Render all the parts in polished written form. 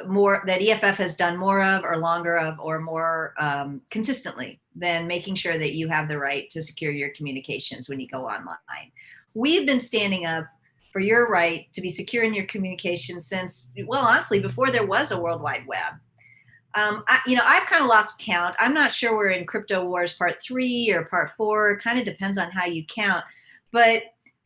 more that EFF has done more of or longer of or more consistently than making sure that you have the right to secure your communications when you go online. We've been standing up for your right to be secure in your communications since, well, honestly, before there was a World Wide Web. I've kind of lost count. I'm not sure we're in Crypto Wars Part 3 or Part 4. It kind of depends on how you count. But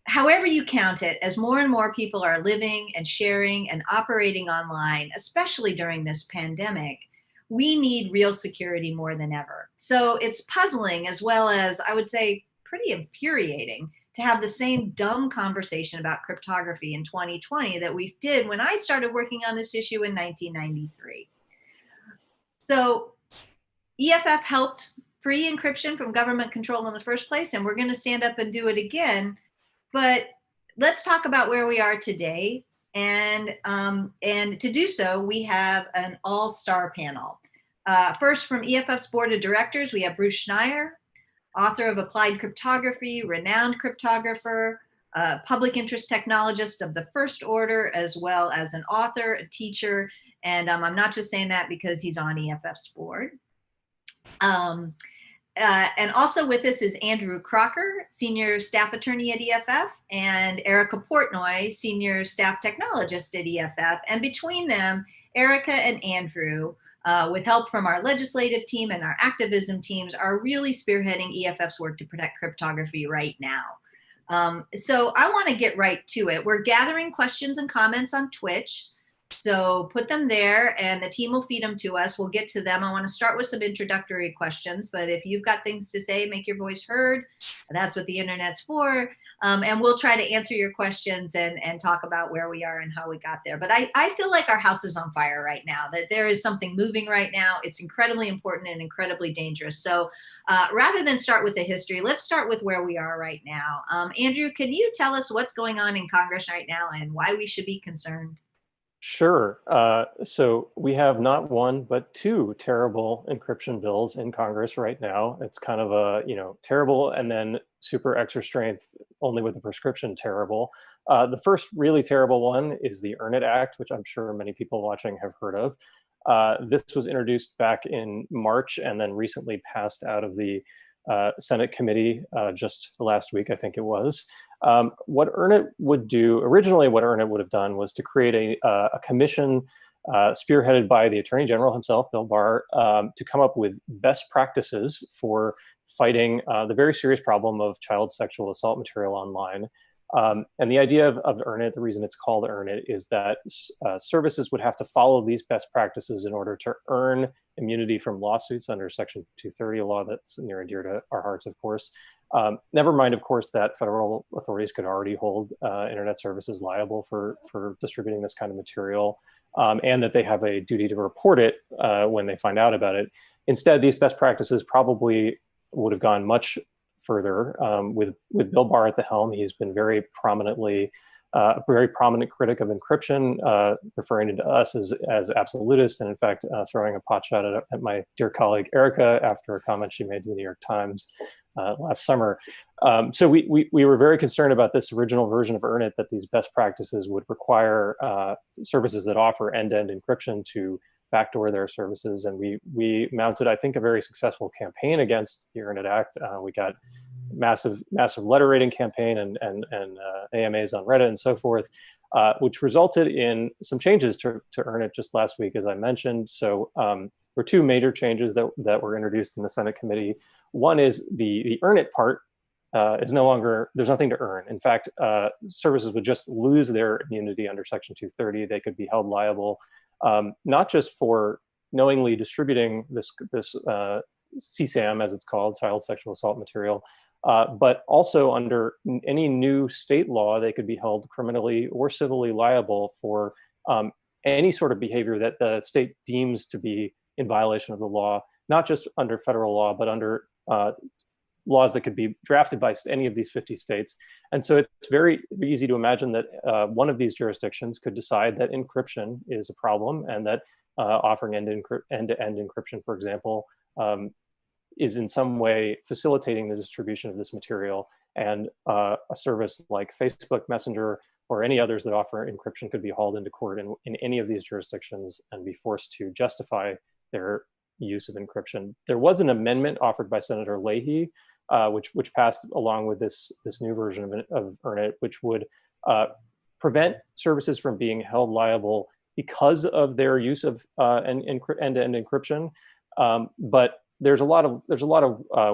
however you count it, as more and more people are living and sharing and operating online, especially during this pandemic, we need real security more than ever. So it's puzzling, as well as, I would say, pretty infuriating to have the same dumb conversation about cryptography in 2020 that we did when I started working on this issue in 1993. So EFF helped free encryption from government control in the first place, and we're going to stand up and do it again. But let's talk about where we are today. And to do so, we have an all-star panel. First, from EFF's board of directors, we have Bruce Schneier, author of Applied Cryptography, renowned cryptographer, public interest technologist of the first order, as well as an author, a teacher, and I'm not just saying that because he's on EFF's board. And also with us is Andrew Crocker, Senior Staff Attorney at EFF, and Erica Portnoy, Senior Staff Technologist at EFF. And between them, Erica and Andrew, with help from our legislative team and our activism teams, are really spearheading EFF's work to protect cryptography right now. So I want to get right to it. We're gathering questions and comments on Twitch. So put them there and the team will feed them to us. We'll get to them. I want to start with some introductory questions, but if you've got things to say, make your voice heard. That's what the internet's for. And we'll try to answer your questions and talk about where we are and how we got there. But I feel like our house is on fire right now, that there is something moving right now. It's incredibly important and incredibly dangerous. So rather than start with the history, let's start with where we are right now. Andrew, can you tell us what's going on in Congress right now and why we should be concerned? Sure. So we have not one, but two terrible encryption bills in Congress right now. It's kind of a, terrible and then super extra strength, only with a prescription terrible. The first really terrible one is the Earn It Act, which I'm sure many people watching have heard of. This was introduced back in March and then recently passed out of the Senate committee just last week, I think it was. What Earn It would do, originally what Earn It would have done was to create a commission spearheaded by the Attorney General himself, Bill Barr, to come up with best practices for fighting the very serious problem of child sexual assault material online. And the idea of Earn It, the reason it's called Earn It, is that services would have to follow these best practices in order to earn immunity from lawsuits under Section 230, a law that's near and dear to our hearts, of course. Never mind, of course, that federal authorities could already hold internet services liable for distributing this kind of material, and that they have a duty to report it when they find out about it. Instead, these best practices probably would have gone much further. With Bill Barr at the helm, he's been very prominently a very prominent critic of encryption, referring to us as absolutist, and in fact, throwing a pot shot at my dear colleague Erica after a comment she made to the New York Times last summer. So we were very concerned about this original version of Earn It, that these best practices would require services that offer end-to-end encryption to backdoor their services. And we mounted, I think, a very successful campaign against the Earn It Act. We got massive letter rating campaign and AMAs on Reddit and so forth, which resulted in some changes to Earn It just last week, as I mentioned. So there were two major changes that were introduced in the Senate committee. One is the Earn It part is no longer, there's nothing to earn. In fact, services would just lose their immunity under Section 230. They could be held liable, not just for knowingly distributing this CSAM, as it's called, child sexual assault material, but also under any new state law, they could be held criminally or civilly liable for any sort of behavior that the state deems to be in violation of the law, not just under federal law, but under laws that could be drafted by any of these 50 states. And so it's very easy to imagine that one of these jurisdictions could decide that encryption is a problem, and that offering end-to-end encryption, for example, is in some way facilitating the distribution of this material. And a service like Facebook Messenger or any others that offer encryption could be hauled into court in any of these jurisdictions and be forced to justify their use of encryption. There was an amendment offered by Senator Leahy, which passed along with this new version of EARN-IT, which would prevent services from being held liable because of their use of end-to-end encryption. But there's a lot of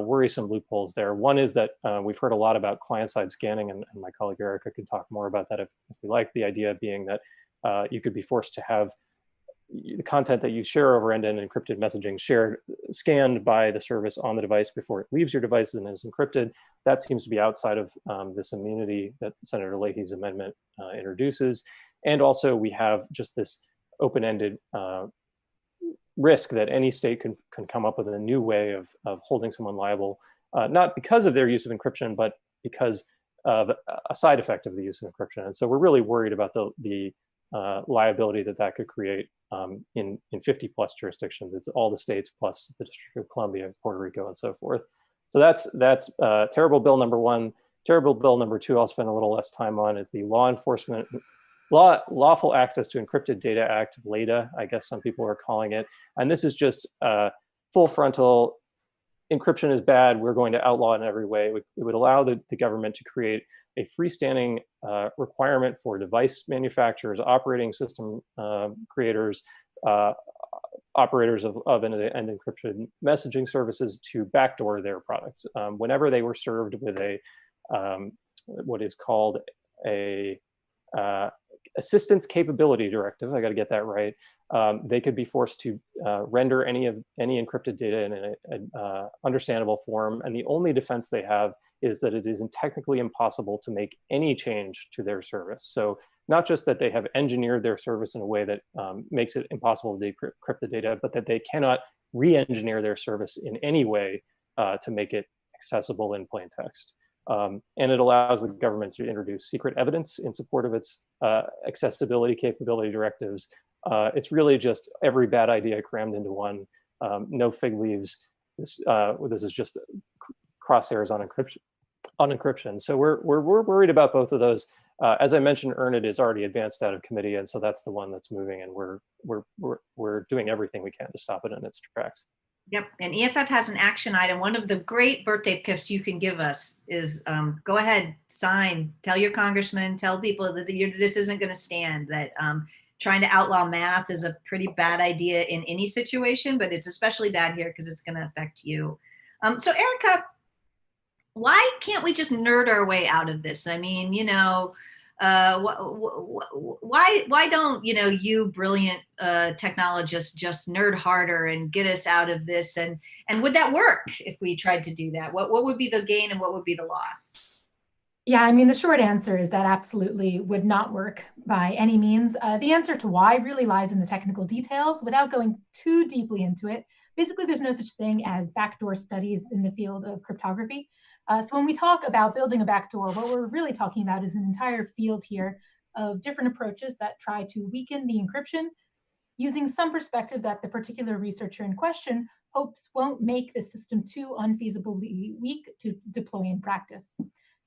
worrisome loopholes there. One is that we've heard a lot about client-side scanning, and my colleague Erica can talk more about that if we like. The idea being that you could be forced to have the content that you share over end-to-end encrypted messaging scanned by the service on the device before it leaves your device and is encrypted. That seems to be outside of this immunity that Senator Leahy's amendment introduces. And also we have just this open-ended risk that any state can come up with a new way of holding someone liable, not because of their use of encryption, but because of a side effect of the use of encryption. And so we're really worried about the liability that could create in 50 plus jurisdictions. It's all the states plus the District of Columbia, Puerto Rico, and so forth. So that's terrible bill number one. Terrible bill number two, I'll spend a little less time on, is the Lawful Access to Encrypted Data Act, LADA, I guess some people are calling it. And this is just full frontal, encryption is bad, we're going to outlaw it in every way. It would allow the government to create a freestanding requirement for device manufacturers, operating system creators, operators of end encryption messaging services to backdoor their products. Whenever they were served with what is called a assistance capability directive, I got to get that right, they could be forced to render any encrypted data in an understandable form, and the only defense they have is that it is technically impossible to make any change to their service. So not just that they have engineered their service in a way that makes it impossible to decrypt the data, but that they cannot re-engineer their service in any way to make it accessible in plain text. And it allows the government to introduce secret evidence in support of its accessibility capability directives. It's really just every bad idea crammed into one. No fig leaves. This is just crosshairs on encryption. So we're worried about both of those. As I mentioned, EARN-IT is already advanced out of committee, and so that's the one that's moving, and we're doing everything we can to stop it in its tracks. Yep, and EFF has an action item. One of the great birthday gifts you can give us is go ahead, sign, tell your congressman, tell people that this isn't going to stand, that trying to outlaw math is a pretty bad idea in any situation, but it's especially bad here because it's going to affect you. So Erica, why can't we just nerd our way out of this? I mean, why don't you brilliant technologists just nerd harder and get us out of this? And would that work if we tried to do that? What would be the gain and what would be the loss? Yeah, I mean, the short answer is that absolutely would not work by any means. The answer to why really lies in the technical details. Without going too deeply into it, basically there's no such thing as backdoor studies in the field of cryptography. So when we talk about building a backdoor, what we're really talking about is an entire field here of different approaches that try to weaken the encryption using some perspective that the particular researcher in question hopes won't make the system too unfeasibly weak to deploy in practice.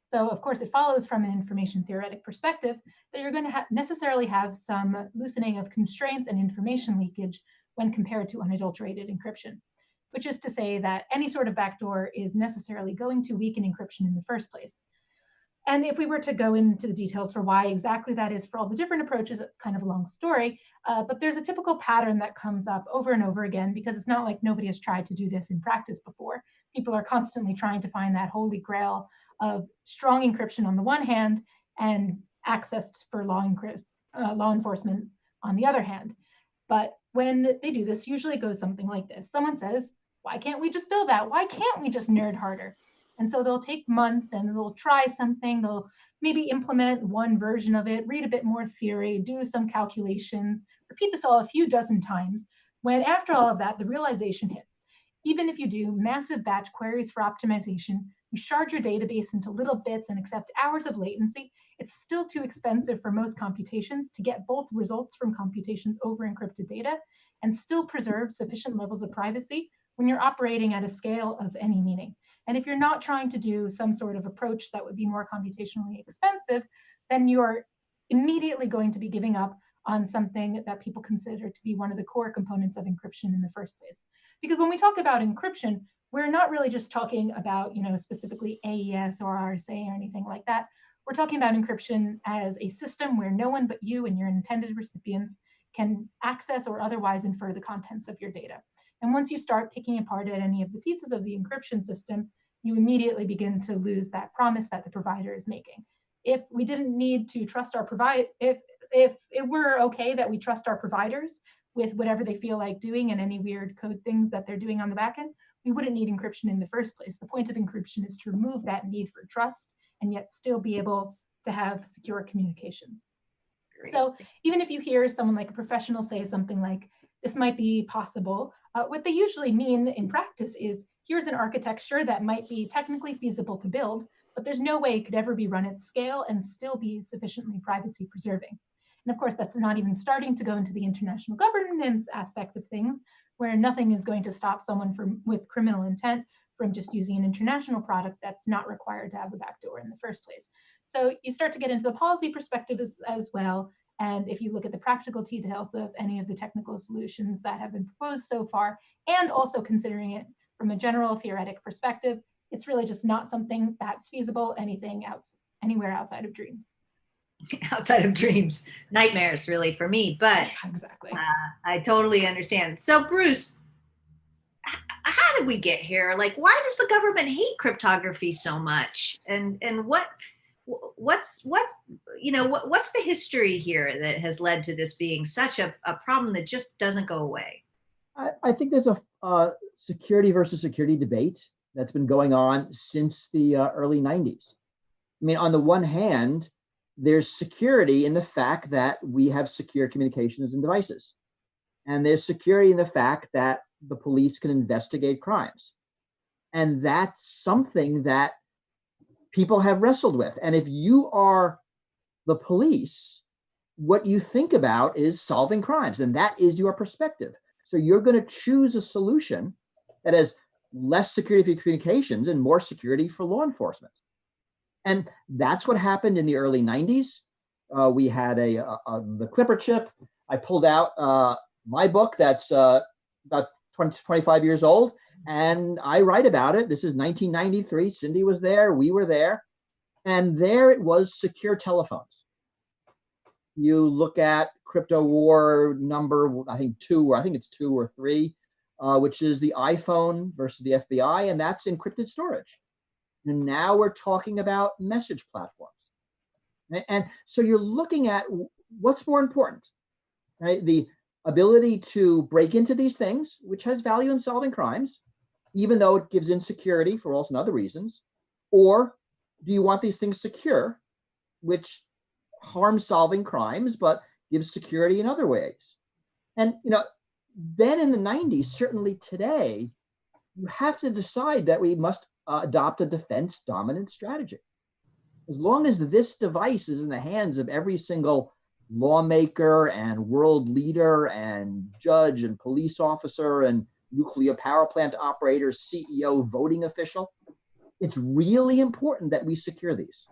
So of course, it follows from an information theoretic perspective that you're going to necessarily have some loosening of constraints and information leakage when compared to unadulterated encryption, which is to say that any sort of backdoor is necessarily going to weaken encryption in the first place. And if we were to go into the details for why exactly that is for all the different approaches, it's kind of a long story, but there's a typical pattern that comes up over and over again, because it's not like nobody has tried to do this in practice before. People are constantly trying to find that holy grail of strong encryption on the one hand and access for law enforcement on the other hand. But when they do this, usually it goes something like this. Someone says, why can't we just build that? Why can't we just nerd harder? And so they'll take months and they'll try something. They'll maybe implement one version of it, read a bit more theory, do some calculations, repeat this all a few dozen times, when after all of that, the realization hits. Even if you do massive batch queries for optimization, you shard your database into little bits and accept hours of latency, it's still too expensive for most computations to get both results from computations over encrypted data and still preserve sufficient levels of privacy when you're operating at a scale of any meaning. And if you're not trying to do some sort of approach that would be more computationally expensive, then you're immediately going to be giving up on something that people consider to be one of the core components of encryption in the first place. Because when we talk about encryption, we're not really just talking about, specifically AES or RSA or anything like that. We're talking about encryption as a system where no one but you and your intended recipients can access or otherwise infer the contents of your data. And once you start picking apart at any of the pieces of the encryption system, you immediately begin to lose that promise that the provider is making. If we didn't need to trust our provider, if it were okay that we trust our providers with whatever they feel like doing and any weird code things that they're doing on the back end, we wouldn't need encryption in the first place. The point of encryption is to remove that need for trust and yet still be able to have secure communications. Great. So even if you hear someone like a professional say something like, this might be possible, what they usually mean in practice is, here's an architecture that might be technically feasible to build, but there's no way it could ever be run at scale and still be sufficiently privacy preserving. And of course, that's not even starting to go into the international governance aspect of things, where nothing is going to stop someone with criminal intent from just using an international product that's not required to have a backdoor in the first place. So you start to get into the policy perspective as well. And if you look at the practical details of any of the technical solutions that have been proposed so far, and also considering it from a general theoretic perspective, it's really just not something that's feasible anywhere outside of dreams. Outside of dreams, nightmares really for me, but exactly. I totally understand. So Bruce, how did we get here? Like, why does the government hate cryptography so much? And what's the history here that has led to this being such a problem that just doesn't go away? I think there's a security versus security debate that's been going on since the early 90s. I mean, on the one hand, there's security in the fact that we have secure communications and devices. And there's security in the fact that the police can investigate crimes. And that's something that people have wrestled with. And if you are the police, what you think about is solving crimes, and that is your perspective. So you're going to choose a solution that has less security for communications and more security for law enforcement. And that's what happened in the early 90s. We had the Clipper chip. I pulled out my book that's about 25 years old, and I write about it. This is 1993. Cindy was there. We were there. And there it was, secure telephones. You look at crypto war number, I think it's 2 or 3, which is the iPhone versus the FBI, and that's encrypted storage. And now we're talking about message platforms. And so you're looking at what's more important, right? The ability to break into these things, which has value in solving crimes, even though it gives insecurity for all some other reasons, or do you want these things secure, which harms solving crimes, but gives security in other ways? And, then in the 90s, certainly today, you have to decide that we must adopt a defense dominant strategy. As long as this device is in the hands of every single lawmaker and world leader and judge and police officer and nuclear power plant operator, CEO, voting official, it's really important that we secure these,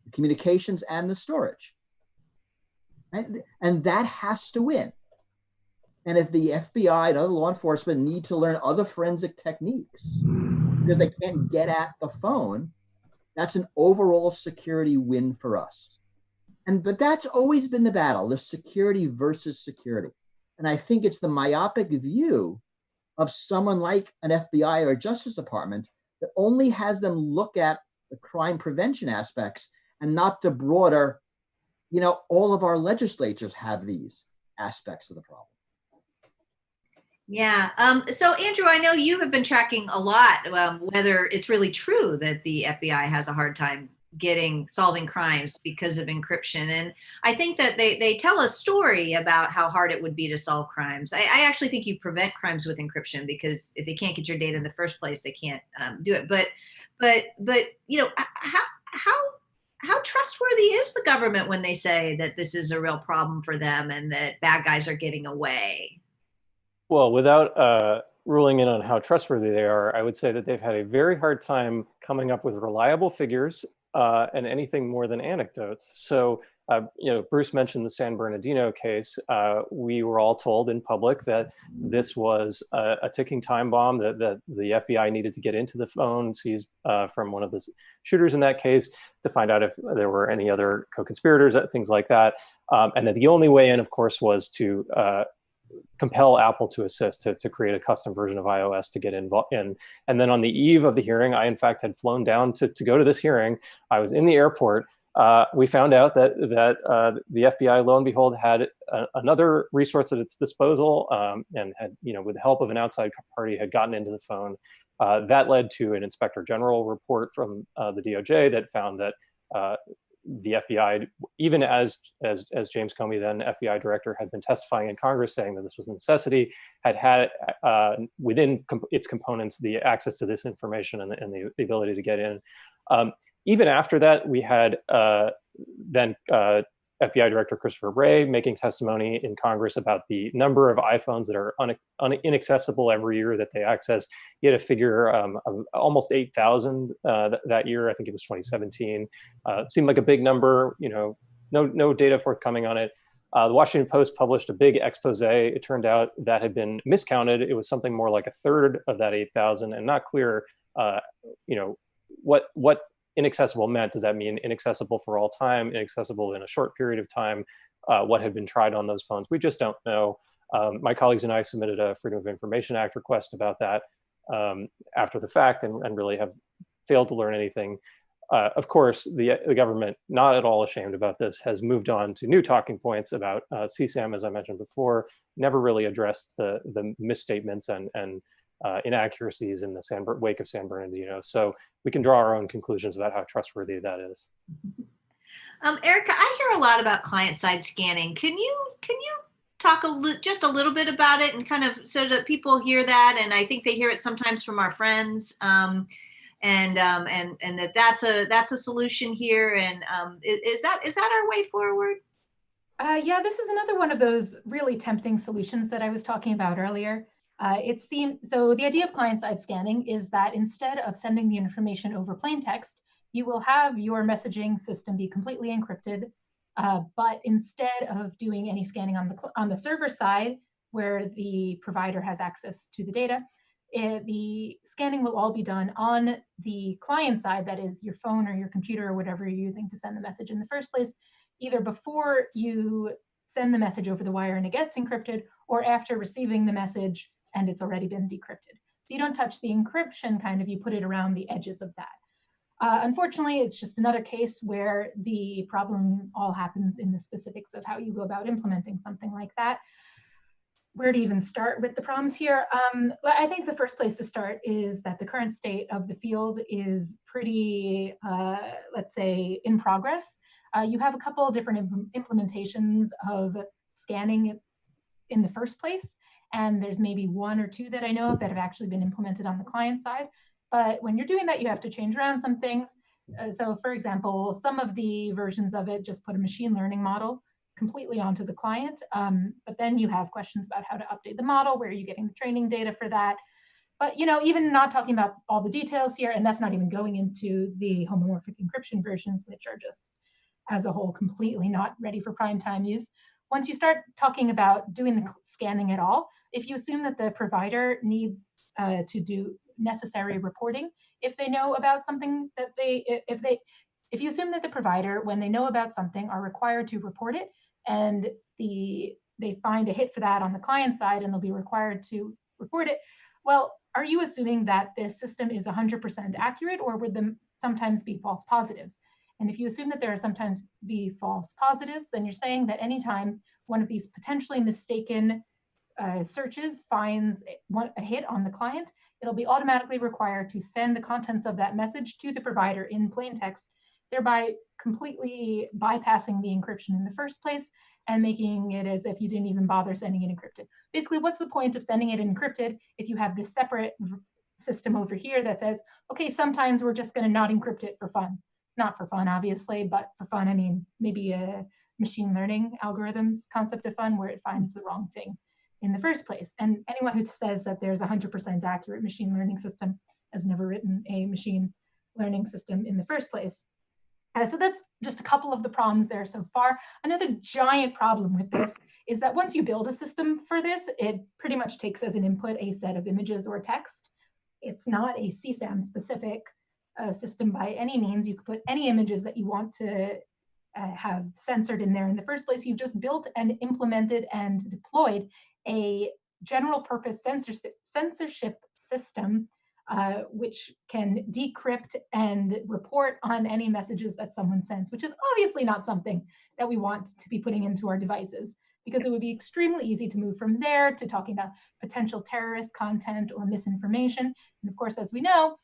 the communications and the storage. Right? And that has to win. And if the FBI and other law enforcement need to learn other forensic techniques because they can't get at the phone, that's an overall security win for us. But that's always been the battle, the security versus security. And I think it's the myopic view of someone like an FBI or a Justice Department that only has them look at the crime prevention aspects and not the broader, all of our legislatures have these aspects of the problem. Yeah. So Andrew, I know you have been tracking a lot whether it's really true that the FBI has a hard time solving crimes because of encryption. And I think that they tell a story about how hard it would be to solve crimes. I actually think you prevent crimes with encryption, because if they can't get your data in the first place, they can't do it. But how trustworthy is the government when they say that this is a real problem for them and that bad guys are getting away? Well, without ruling in on how trustworthy they are, I would say that they've had a very hard time coming up with reliable figures and anything more than anecdotes. So Bruce mentioned the San Bernardino case. We were all told in public that this was a ticking time bomb, that the FBI needed to get into the phone seized from one of the shooters in that case to find out if there were any other co-conspirators, things like that. And that the only way in, of course, was to compel Apple to assist, to create a custom version of iOS to get in. And then on the eve of the hearing, I in fact had flown down to go to this hearing. I was in the airport. We found out that the FBI, lo and behold, had another resource at its disposal, and had, with the help of an outside party, had gotten into the phone. That led to an Inspector General report from the DOJ that found that the FBI, even as James Comey, then FBI director, had been testifying in Congress saying that this was a necessity, had within its components the access to this information and the ability to get in. Even after that, we had then FBI Director Christopher Wray making testimony in Congress about the number of iPhones that are inaccessible every year that they access. He had a figure of almost 8,000 that year. I think it was 2017. Seemed like a big number. No data forthcoming on it. The Washington Post published a big expose. It turned out that had been miscounted. It was something more like a third of that 8,000, and not clear, what inaccessible meant. Does that mean inaccessible for all time, inaccessible in a short period of time? What had been tried on those phones? We just don't know. My colleagues and I submitted a Freedom of Information Act request about that after the fact, and really have failed to learn anything. Of course, the government, not at all ashamed about this, has moved on to new talking points about CSAM, as I mentioned before, never really addressed the misstatements and inaccuracies in the wake of San Bernardino. So we can draw our own conclusions about how trustworthy that is. Erica, I hear a lot about client-side scanning. Can you talk just a little bit about it, and kind of so that people hear that? And I think they hear it sometimes from our friends, and that's a solution here. And is that our way forward? Yeah, this is another one of those really tempting solutions that I was talking about earlier. It seems so. The idea of client-side scanning is that instead of sending the information over plain text, you will have your messaging system be completely encrypted. But instead of doing any scanning on the server side, where the provider has access to the data, the scanning will all be done on the client side, that is your phone or your computer or whatever you're using to send the message in the first place, either before you send the message over the wire and it gets encrypted, or after receiving the message and it's already been decrypted. So you don't touch the encryption, you put it around the edges of that. Unfortunately, it's just another case where the problem all happens in the specifics of how you go about implementing something like that. Where to even start with the problems here? I think the first place to start is that the current state of the field is pretty, let's say, in progress. You have a couple of different implementations of scanning in the first place, and there's maybe one or two that I know of that have actually been implemented on the client side. But when you're doing that, you have to change around some things. So for example, some of the versions of it just put a machine learning model completely onto the client. But then you have questions about how to update the model, where are you getting the training data for that? But even not talking about all the details here, and that's not even going into the homomorphic encryption versions, which are just as a whole completely not ready for prime time use. Once you start talking about doing the scanning at all, if you assume that the provider needs to do necessary reporting, if they know about something that if you assume that the provider, when they know about something, are required to report it, and they find a hit for that on the client side and they'll be required to report it, well, are you assuming that this system is 100% accurate, or would there sometimes be false positives? And if you assume that there are sometimes be false positives, then you're saying that anytime one of these potentially mistaken searches finds a hit on the client, it'll be automatically required to send the contents of that message to the provider in plain text, thereby completely bypassing the encryption in the first place and making it as if you didn't even bother sending it encrypted. Basically, what's the point of sending it encrypted if you have this separate system over here that says, okay, sometimes we're just going to not encrypt it for fun. Not for fun, obviously, but for fun, I mean, maybe a machine learning algorithms concept of fun where it finds the wrong thing in the first place. And anyone who says that there's 100% accurate machine learning system has never written a machine learning system in the first place. So that's just a couple of the problems there so far. Another giant problem with this is that once you build a system for this, it pretty much takes as an input a set of images or text. It's not a CSAM specific system by any means. You could put any images that you want to have censored in there. In the first place, you've just built and implemented and deployed a general purpose censorship system which can decrypt and report on any messages that someone sends, which is obviously not something that we want to be putting into our devices, because it would be extremely easy to move from there to talking about potential terrorist content or misinformation. And of course, as we know,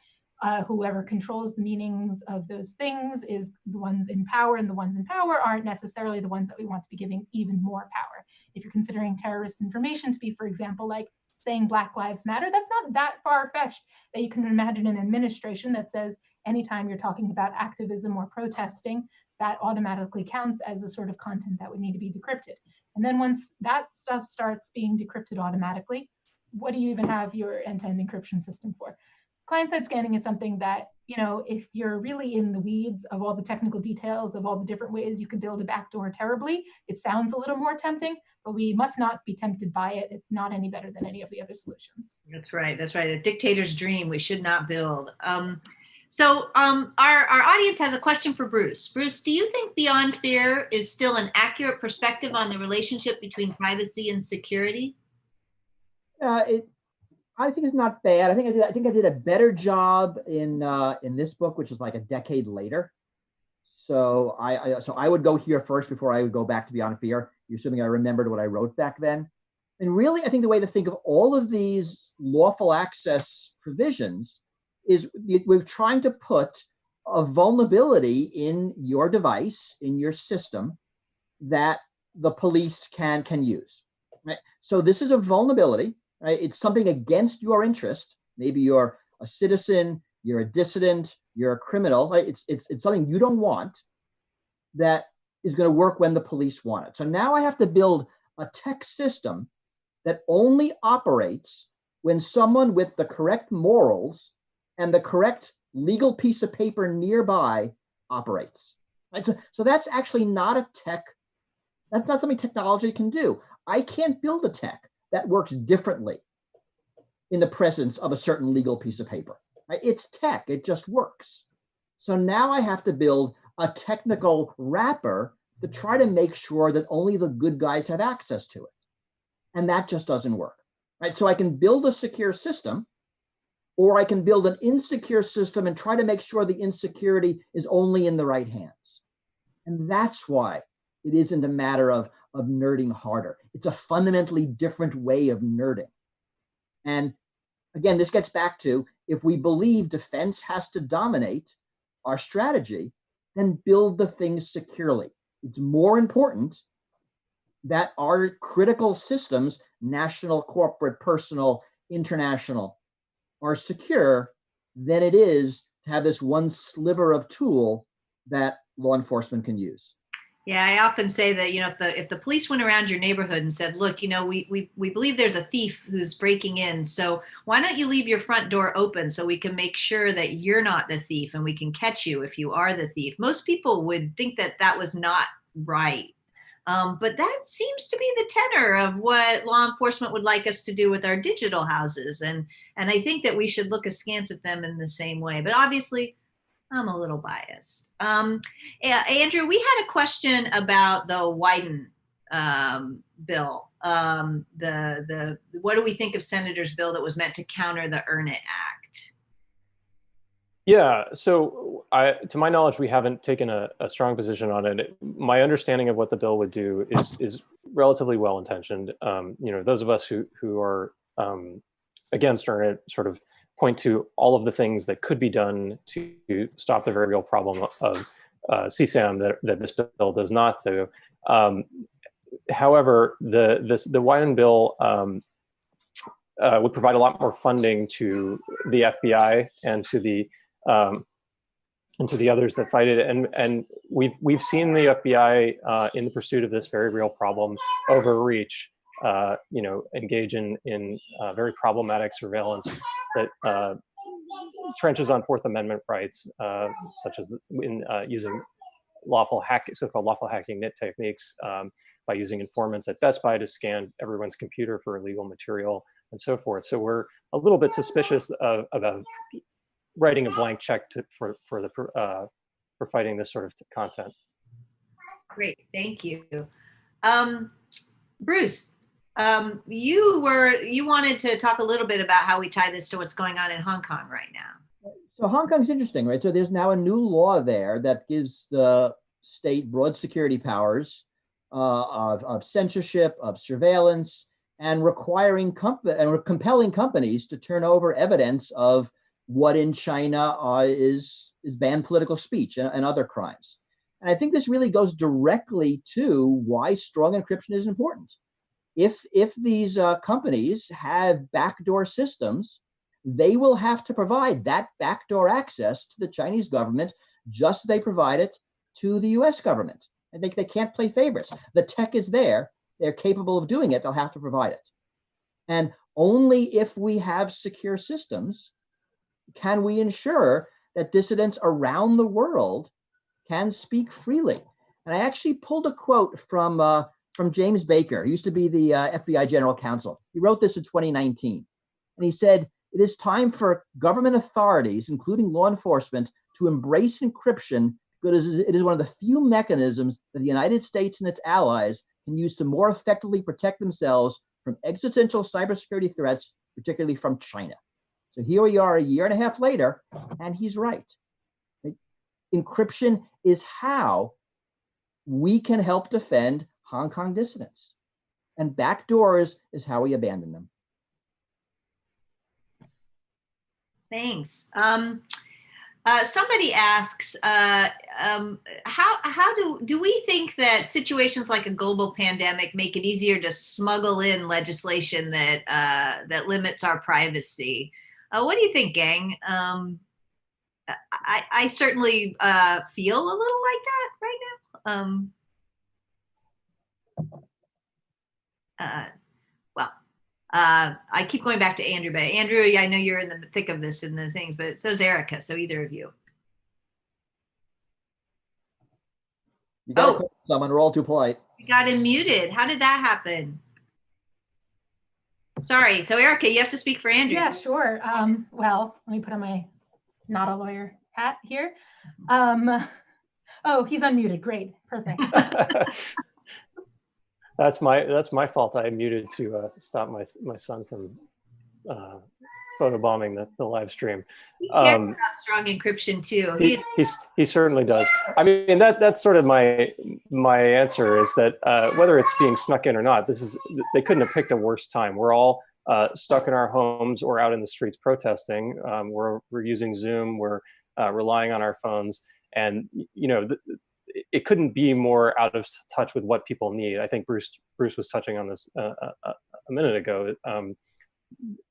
whoever controls the meanings of those things is the ones in power, and the ones in power aren't necessarily the ones that we want to be giving even more power. If you're considering terrorist information to be, for example, like saying Black Lives Matter, that's not that far-fetched that you can imagine an administration that says anytime you're talking about activism or protesting, that automatically counts as a sort of content that would need to be decrypted. And then once that stuff starts being decrypted automatically, what do you even have your end-to-end encryption system for? Client-side scanning is something that, if you're really in the weeds of all the technical details of all the different ways you could build a backdoor terribly, it sounds a little more tempting, but we must not be tempted by it. It's not any better than any of the other solutions. That's right. That's right. A dictator's dream we should not build. Our audience has a question for Bruce. Bruce, do you think Beyond Fear is still an accurate perspective on the relationship between privacy and security? I think it's not bad. I think I did a better job in this book, which is like a decade later. So I would go here first before I would go back to Beyond Fear. You're assuming I remembered what I wrote back then. And really, I think the way to think of all of these lawful access provisions is we're trying to put a vulnerability in your device, in your system, that the police can use. Right? So this is a vulnerability. Right? It's something against your interest. Maybe you're a citizen, you're a dissident, you're a criminal. Right? It's something you don't want that is going to work when the police want it. So now I have to build a tech system that only operates when someone with the correct morals and the correct legal piece of paper nearby operates. Right? So that's actually not a tech. That's not something technology can do. I can't build a tech that works differently in the presence of a certain legal piece of paper. Right? It's tech, it just works. So now I have to build a technical wrapper to try to make sure that only the good guys have access to it. And that just doesn't work. Right? So I can build a secure system, or I can build an insecure system and try to make sure the insecurity is only in the right hands. And that's why it isn't a matter of nerding harder. It's a fundamentally different way of nerding. And again, this gets back to, if we believe defense has to dominate our strategy, then build the things securely. It's more important that our critical systems, national, corporate, personal, international, are secure than it is to have this one sliver of tool that law enforcement can use. Yeah, I often say that, if the police went around your neighborhood and said, look, we believe there's a thief who's breaking in, so why don't you leave your front door open so we can make sure that you're not the thief and we can catch you if you are the thief. Most people would think that that was not right. But that seems to be the tenor of what law enforcement would like us to do with our digital houses. And I think that we should look askance at them in the same way. But obviously, I'm a little biased. Andrew, we had a question about the Wyden bill. What do we think of Senator's bill that was meant to counter the Earn It Act? Yeah, so to my knowledge, we haven't taken a strong position on it. My understanding of what the bill would do is relatively well intentioned. Those of us who are against Earn It sort of point to all of the things that could be done to stop the very real problem of CSAM that this bill does not do. However, the Wyden bill would provide a lot more funding to the FBI and to the others that fight it, and we've seen the FBI in the pursuit of this very real problem overreach. Engage in very problematic surveillance that trenches on Fourth Amendment rights, such as in using so-called lawful hacking techniques by using informants at Best Buy to scan everyone's computer for illegal material and so forth. So we're a little bit suspicious about writing a blank check for fighting this sort of content. Great, thank you. Bruce, you wanted to talk a little bit about how we tie this to what's going on in Hong Kong right now. So Hong Kong's interesting, right? So there's now a new law there that gives the state broad security powers of censorship, of surveillance, and requiring compelling companies to turn over evidence of what in China is banned political speech and other crimes. And I think this really goes directly to why strong encryption is important. If these companies have backdoor systems, they will have to provide that backdoor access to the Chinese government just as they provide it to the US government. I think they can't play favorites. The tech is there. They're capable of doing it. They'll have to provide it. And only if we have secure systems can we ensure that dissidents around the world can speak freely. And I actually pulled a quote from James Baker. He used to be the FBI general counsel. He wrote this in 2019. And he said, "It is time for government authorities, including law enforcement, to embrace encryption because it is one of the few mechanisms that the United States and its allies can use to more effectively protect themselves from existential cybersecurity threats, particularly from China." So here we are a year and a half later, and he's right. Encryption is how we can help defend Hong Kong dissidents. And backdoors is how we abandon them. Thanks. Somebody asks, how do we think that situations like a global pandemic make it easier to smuggle in legislation that limits our privacy? What do you think, gang? I certainly feel a little like that right now. I keep going back to Andrew, but Andrew, I know you're in the thick of this and the things, but so's Erica. So either of you. You got someone, we're all too polite. You got him muted. How did that happen? Sorry. So Erica, you have to speak for Andrew. Yeah, sure. Well, let me put on my not a lawyer hat here. Oh, he's unmuted. Great. Perfect. That's my fault. I muted to stop my son from photobombing the live stream. He cares about strong encryption too. He certainly does. I mean, that's sort of my answer is that whether it's being snuck in or not, they couldn't have picked a worse time. We're all stuck in our homes or out in the streets protesting. We're using Zoom. We're relying on our phones, and it couldn't be more out of touch with what people need. I think Bruce was touching on this a minute ago.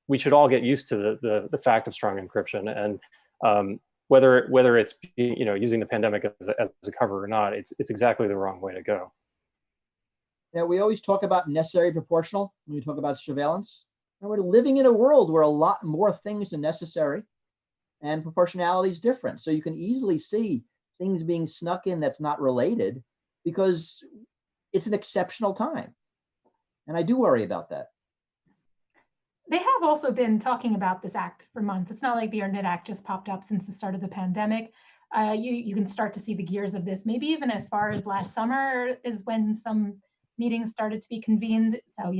We should all get used to the fact of strong encryption, and whether it's using the pandemic as a cover or not, it's exactly the wrong way to go. Yeah, we always talk about necessary proportional when we talk about surveillance. And we're living in a world where a lot more things are necessary, and proportionality is different. So you can easily see things being snuck in that's not related because it's an exceptional time. And I do worry about that. They have also been talking about this act for months. It's not like the Internet Act just popped up since the start of the pandemic. You can start to see the gears of this, maybe even as far as last summer is when some meetings started to be convened. So,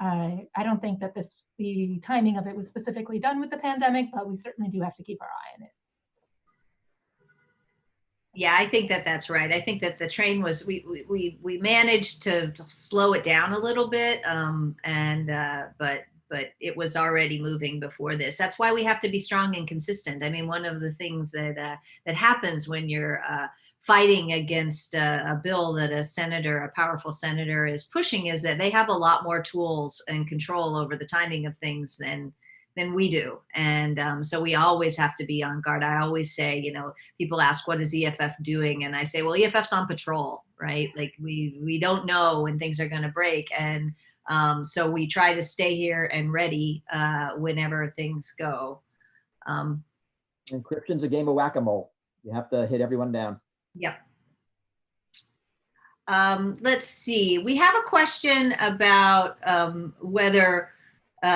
I don't think that the timing of it was specifically done with the pandemic, but we certainly do have to keep our eye on it. Yeah, I think that's right. I think that the train was, we managed to slow it down a little bit, but it was already moving before this. That's why we have to be strong and consistent. I mean, one of the things that happens when you're fighting against a bill that a powerful senator is pushing is that they have a lot more tools and control over the timing of things than we do. And so we always have to be on guard. I always say, people ask, what is EFF doing? And I say, well, EFF's on patrol, right? Like we don't know when things are going to break. And so we try to stay here and ready whenever things go. Encryption's a game of whack-a-mole. You have to hit everyone down. Yep. Let's see. We have a question about whether, we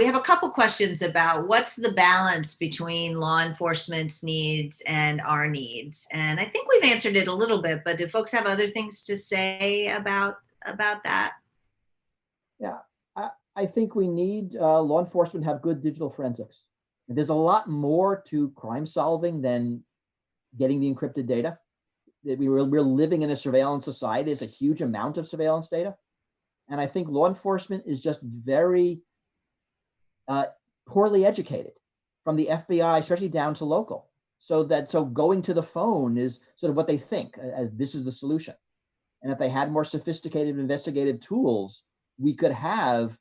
have a couple questions about what's the balance between law enforcement's needs and our needs. And I think we've answered it a little bit, but do folks have other things to say about that? Yeah, I think we need law enforcement to have good digital forensics. And there's a lot more to crime solving than getting the encrypted data. We're living in a surveillance society. There's a huge amount of surveillance data. And I think law enforcement is just very poorly educated, from the FBI, especially down to local. So going to the phone is sort of what they think as this is the solution. And if they had more sophisticated investigative tools, we could have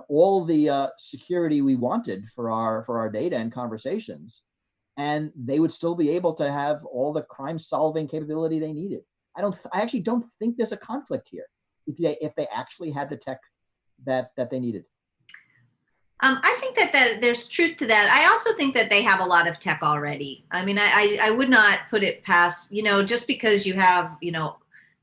all the security we wanted for our data and conversations, and they would still be able to have all the crime solving capability they needed. I actually don't think there's a conflict here if they actually had the tech that they needed. I think that there's truth to that. I also think that they have a lot of tech already. I mean, I would not put it past, just because you have,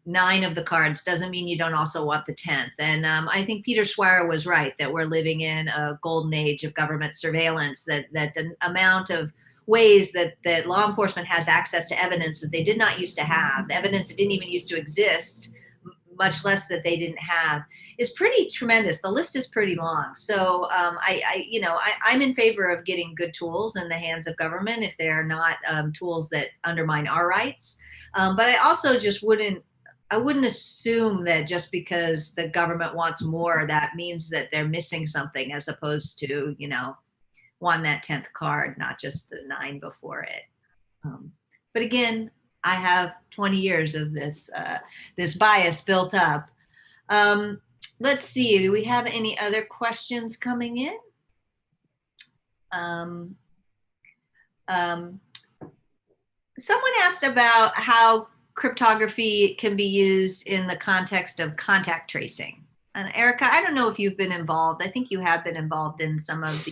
9 of the cards doesn't mean you don't also want the 10th. And I think Peter Swire was right that we're living in a golden age of government surveillance, that the amount of ways that law enforcement has access to evidence that they did not used to have, the evidence that didn't even used to exist, much less that they didn't have, is pretty tremendous. The list is pretty long. So I'm in favor of getting good tools in the hands of government if they are not tools that undermine our rights. But I also just wouldn't assume that just because the government wants more, that means that they're missing something, as opposed to, want that 10th card, not just the 9 before it. But again, I have 20 years of this bias built up. Let's see, do we have any other questions coming in? Someone asked about how cryptography can be used in the context of contact tracing. And Erica, I don't know if you've been involved. I think you have been involved in some of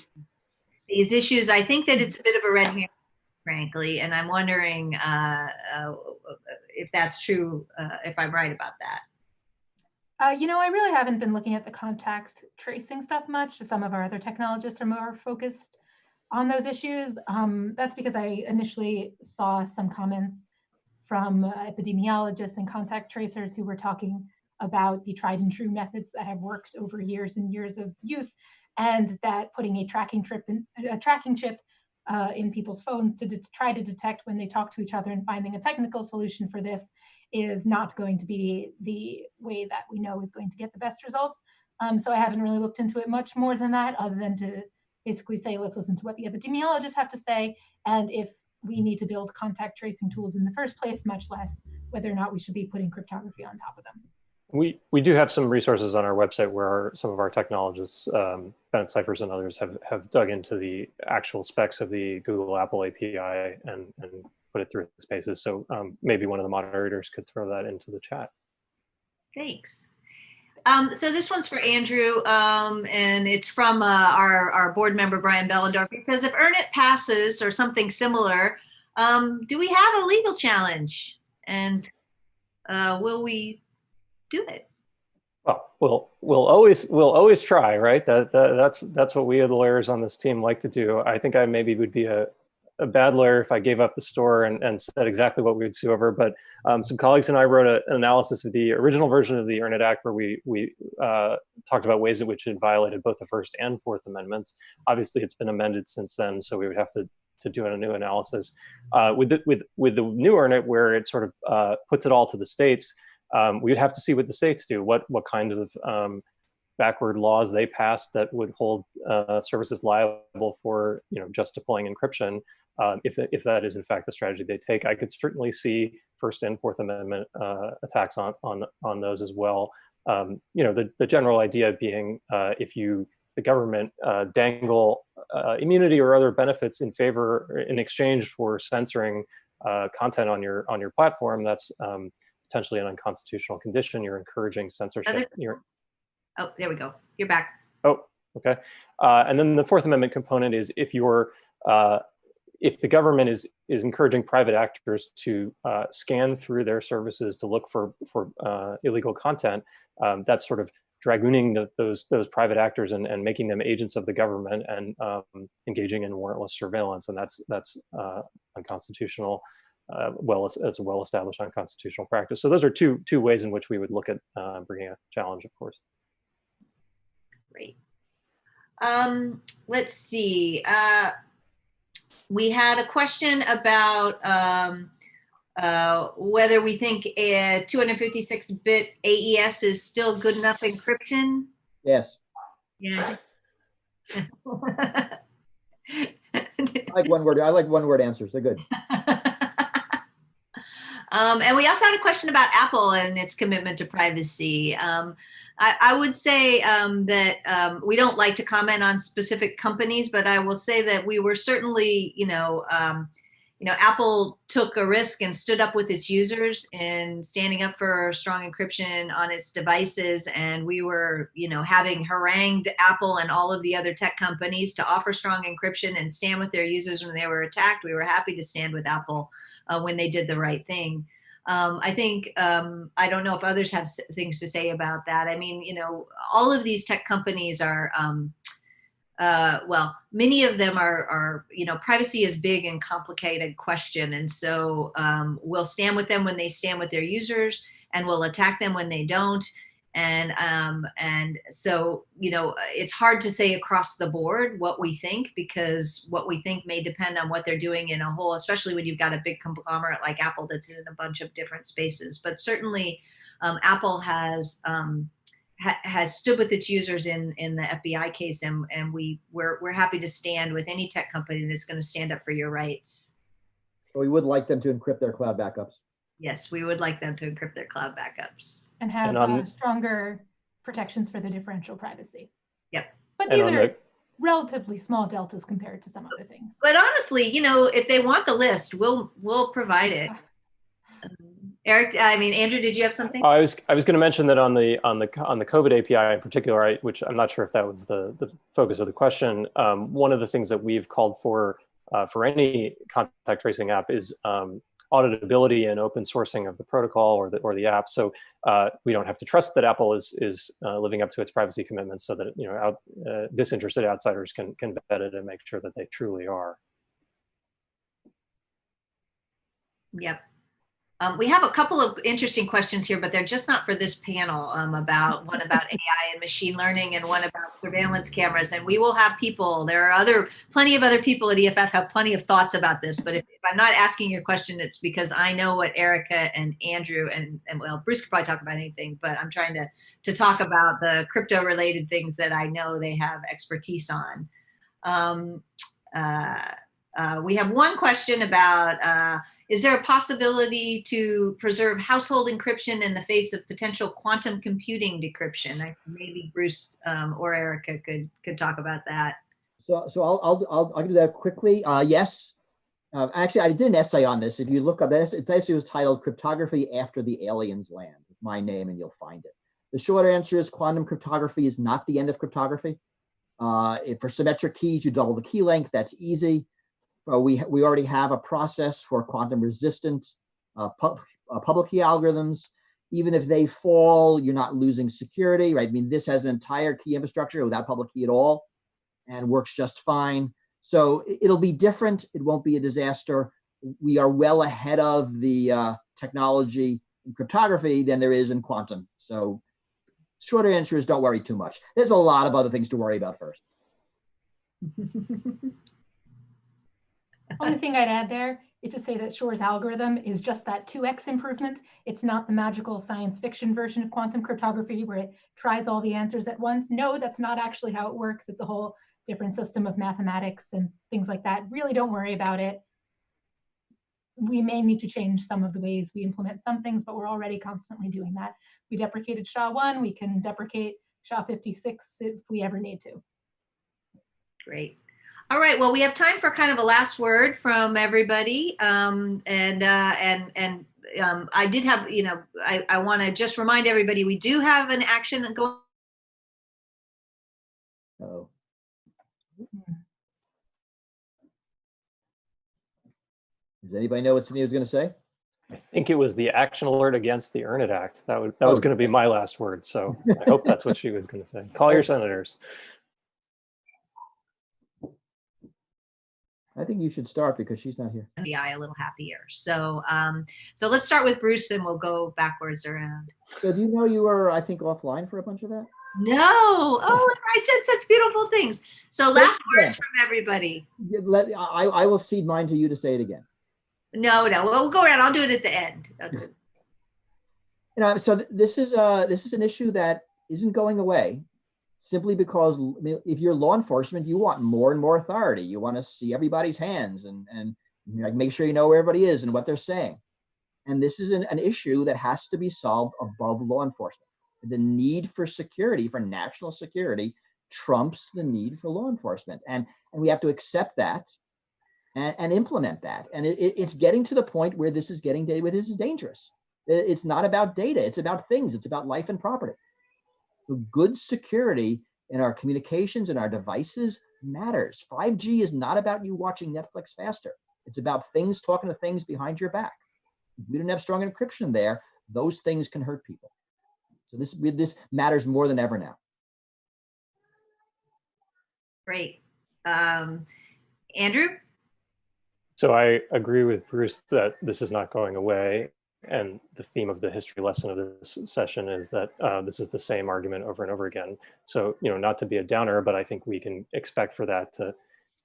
these issues. I think that it's a bit of a red herring, frankly, and I'm wondering if that's true, if I'm right about that. I really haven't been looking at the contact tracing stuff much. Some of our other technologists are more focused on those issues. That's because I initially saw some comments from epidemiologists and contact tracers who were talking about the tried and true methods that have worked over years and years of use, and that putting a tracking chip in people's phones to try to detect when they talk to each other and finding a technical solution for this is not going to be the way that we know is going to get the best results. So I haven't really looked into it much more than that, other than to basically say, let's listen to what the epidemiologists have to say, and if we need to build contact tracing tools in the first place, much less whether or not we should be putting cryptography on top of them. We do have some resources on our website where some of our technologists, Bennett Cyphers and others, have dug into the actual specs of the Google Apple API and put it through its paces. So maybe one of the moderators could throw that into the chat. Thanks. So this one's for Andrew, and it's from our board member, Brian Bellendorf. He says, if EarnIt passes or something similar, do we have a legal challenge? And will we do it? Well, we'll always try, right? That's what we, the lawyers on this team, like to do. I think I maybe would be a bad lawyer if I gave up the store and said exactly what we would sue over. But some colleagues and I wrote an analysis of the original version of the EarnIt Act, where we talked about ways in which it violated both the First and Fourth Amendments. Obviously, it's been amended since then, so we would have to do a new analysis. With the new EarnIt, where it sort of puts it all to the states, we'd have to see what the states do, what kind of backward laws they pass that would hold services liable for just deploying encryption. If that is in fact the strategy they take, I could certainly see First and Fourth Amendment attacks on those as well. The general idea being if the government dangle immunity or other benefits in exchange for censoring content on your platform, that's potentially an unconstitutional condition. You're encouraging censorship. Oh, there we go. You're back. Oh, okay. And then the Fourth Amendment component is if if the government is encouraging private actors to scan through their services to look for illegal content, that's sort of dragooning those private actors and making them agents of the government and engaging in warrantless surveillance, and that's unconstitutional. It's a well-established unconstitutional practice. So those are two ways in which we would look at bringing a challenge, of course. Great. Let's see. We had a question about whether we think a 256-bit AES is still good enough encryption. Yes. Yeah. I like one word answers. They're good. And we also had a question about Apple and its commitment to privacy. I would say that we don't like to comment on specific companies, but I will say that we were certainly, Apple took a risk and stood up with its users in standing up for strong encryption on its devices. And we were, having harangued Apple and all of the other tech companies to offer strong encryption and stand with their users when they were attacked. We were happy to stand with Apple when they did the right thing. I think, I don't know if others have things to say about that. I mean, all of these tech companies are, many of them are, privacy is big and complicated question. And so we'll stand with them when they stand with their users, and we'll attack them when they don't. And so, it's hard to say across the board what we think, because what we think may depend on what they're doing in a whole, especially when you've got a big conglomerate like Apple that's in a bunch of different spaces. But certainly Apple has stood with its users in the FBI case, and we're happy to stand with any tech company that's going to stand up for your rights. We would like them to encrypt their cloud backups. Yes, we would like them to encrypt their cloud backups. And have stronger protections for the differential privacy. Yep. But these are relatively small deltas compared to some other things. But honestly, if they want the list, we'll provide it. Eric, Andrew, did you have something? I was going to mention that on the COVID API in particular, which I'm not sure if that was the focus of the question. One of the things that we've called for any contact tracing app is auditability and open sourcing of the protocol or the app. So we don't have to trust that Apple is living up to its privacy commitments, so that disinterested outsiders can vet it and make sure that they truly are. Yep. We have a couple of interesting questions here, but they're just not for this panel, one about AI and machine learning, and one about surveillance cameras. And we will have people, there are plenty of other people at EFF have plenty of thoughts about this, but if I'm not asking your question, it's because I know what Erica and Andrew and Bruce could probably talk about anything, but I'm trying to talk about the crypto related things that I know they have expertise on. We have one question about, is there a possibility to preserve household encryption in the face of potential quantum computing decryption? Maybe Bruce or Erica could talk about that. So I'll do that quickly. Yes. Actually, I did an essay on this. If you look up this, the essay was titled "Cryptography After the Aliens Land" with my name, and you'll find it. The short answer is quantum cryptography is not the end of cryptography. For symmetric keys, you double the key length. That's easy. We already have a process for quantum resistant public key algorithms. Even if they fall, you're not losing security, right? I mean, this has an entire key infrastructure without public key at all and works just fine. So it'll be different. It won't be a disaster. We are well ahead of the technology in cryptography than there is in quantum. So short answer is don't worry too much. There's a lot of other things to worry about first. Only thing I'd add there is to say that Shor's algorithm is just that 2x improvement. It's not the magical science fiction version of quantum cryptography where it tries all the answers at once. No, that's not actually how it works. It's a whole different system of mathematics and things like that. Really don't worry about it. We may need to change some of the ways we implement some things, but we're already constantly doing that. We deprecated SHA-1, we can deprecate SHA-56 if we ever need to. Great. All right. Well, we have time for kind of a last word from everybody. I did have, I want to just remind everybody, we do have an action going. Oh. Does anybody know what Sydney was going to say? I think it was the action alert against the Earn It Act. That was going to be my last word. So I hope that's what she was going to say. Call your senators. I think you should start because she's not here. The eye a little happier. So, so let's start with Bruce and we'll go backwards around. So do you know you were, I think, offline for a bunch of that? No. Oh, I said such beautiful things. So last words from everybody. I will cede mine to you to say it again. No. Well, we'll go around. I'll do it at the end. So this is an issue that isn't going away simply because if you're law enforcement, you want more and more authority. You want to see everybody's hands and make sure you know where everybody is and what they're saying. And this is an issue that has to be solved above law enforcement. The need for security, for national security, trumps the need for law enforcement. And we have to accept that and implement that. And it's getting to the point where this is dangerous. It's not about data. It's about things. It's about life and property. So good security in our communications and our devices matters. 5G is not about you watching Netflix faster. It's about things talking to things behind your back. If we don't have strong encryption there, those things can hurt people. So this matters more than ever now. Great. Andrew? So I agree with Bruce that this is not going away. And the theme of the history lesson of this session is that this is the same argument over and over again. So, not to be a downer, but I think we can expect for that to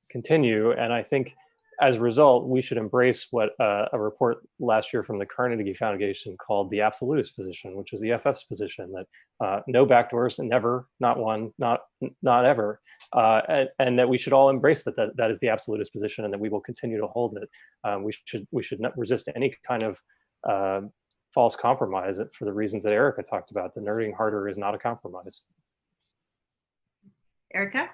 continue. And I think as a result, we should embrace what a report last year from the Carnegie Foundation called the absolutist position, which is the FF's position that no backdoors, never, not one, not ever, and that we should all embrace that is the absolutist position, and that we will continue to hold it. We should not resist any kind of false compromise for the reasons that Erica talked about. The nerding harder is not a compromise. Erica?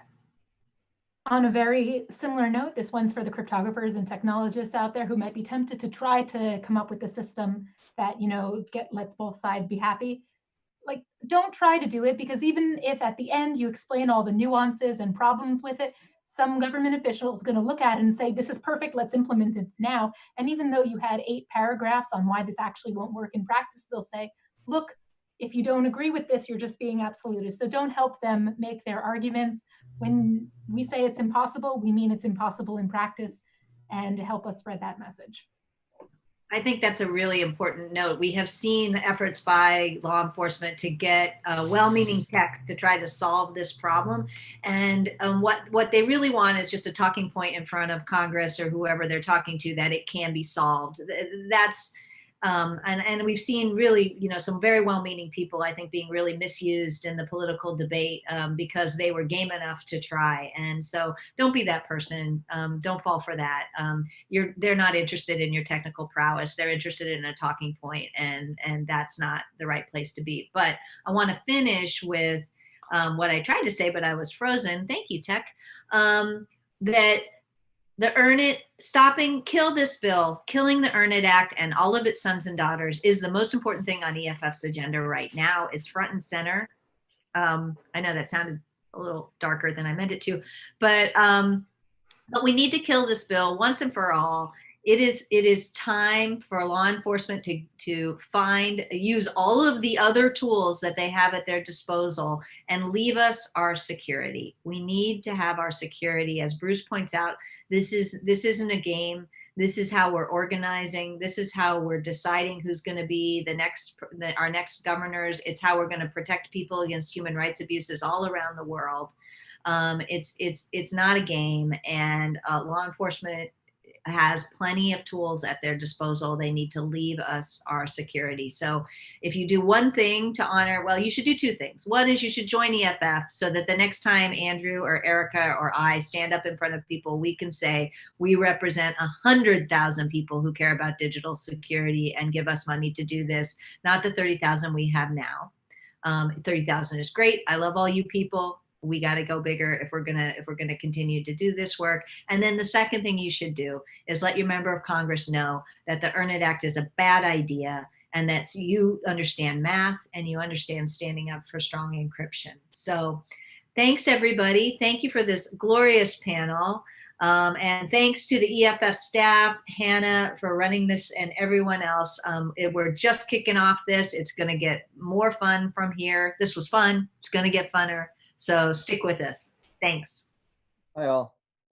On a very similar note, this one's for the cryptographers and technologists out there who might be tempted to try to come up with a system that, lets both sides be happy. Like, don't try to do it, because even if at the end you explain all the nuances and problems with it, some government official is going to look at it and say, this is perfect, let's implement it now. And even though you had 8 paragraphs on why this actually won't work in practice, they'll say, look, if you don't agree with this, you're just being absolutist. So don't help them make their arguments. When we say it's impossible, we mean it's impossible in practice, and help us spread that message. I think that's a really important note. We have seen efforts by law enforcement to get well-meaning text to try to solve this problem. And what they really want is just a talking point in front of Congress or whoever they're talking to, that it can be solved. That's and we've seen really, some very well-meaning people, I think, being really misused in the political debate because they were game enough to try. And so don't be that person. Don't fall for that. They're not interested in your technical prowess. They're interested in a talking point, and that's not the right place to be. But I want to finish with what I tried to say, but I was frozen. Thank you, Tech. That the Earn It, kill this bill, killing the Earn It Act and all of its sons and daughters is the most important thing on EFF's agenda right now. It's front and center. I know that sounded a little darker than I meant it to, but we need to kill this bill once and for all. It is time for law enforcement to use all of the other tools that they have at their disposal and leave us our security. We need to have our security. As Bruce points out, this isn't a game. This is how we're organizing. This is how we're deciding who's going to be our next governors. It's how we're going to protect people against human rights abuses all around the world. It's not a game, and law enforcement has plenty of tools at their disposal. They need to leave us our security. So if you do one thing to honor, well, you should do 2 things. One is you should join EFF so that the next time Andrew or Erica or I stand up in front of people, we can say we represent 100,000 people who care about digital security and give us money to do this, not the 30,000 we have now. 30,000 is great. I love all you people. We got to go bigger if we're gonna continue to do this work. And then the second thing you should do is let your member of Congress know that the Earn It Act is a bad idea, and that you understand math and you understand standing up for strong encryption. So thanks, everybody. Thank you for this glorious panel. And thanks to the EFF staff, Hannah, for running this, and everyone else. We're just kicking off this. It's going to get more fun from here. This was fun. It's going to get funner. So stick with us. Thanks. Bye all.